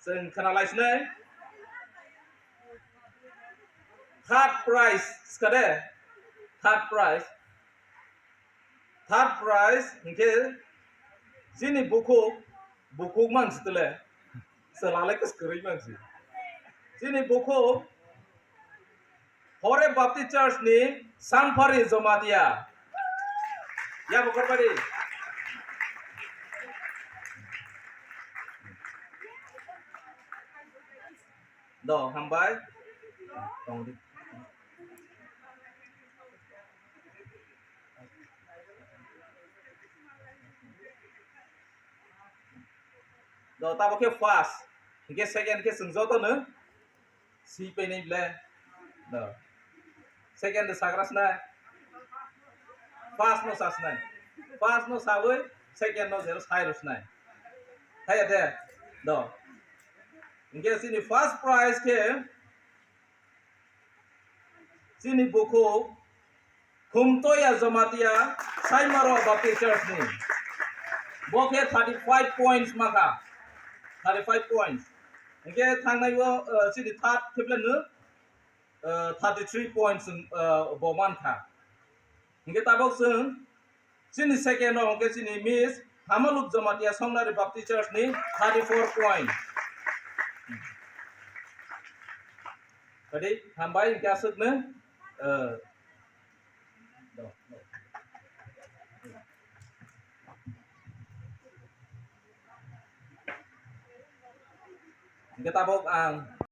ซึ่งขนาดไรชนะthird prize ก็ได้ third prize นี่sini buku mang setelah selalu kesekeri mang sih sini buku Hore Baptist Church ni Sanfari Zomatia ya bukan tadi Doh hambai dong di Doh tabo ke fast ke second ke sengzo to ne si pe ni ble Doh second de sagras na fast no sas na fast no sawe second no zero sairus na hay ade Doh Inge sini first prize ke sini buku Kumtoya Zomatia Saimaro Baptist Church ni Boke 35 points maka 35 points Inge thangnai wo sini third keplen nu 33 points boman kha Inge tabok sung sini second no ke sini Miss Hamaluk Zomatia Songnari Baptist Church ni 34 points Tadi hambai yang kasut ne kita tabok ang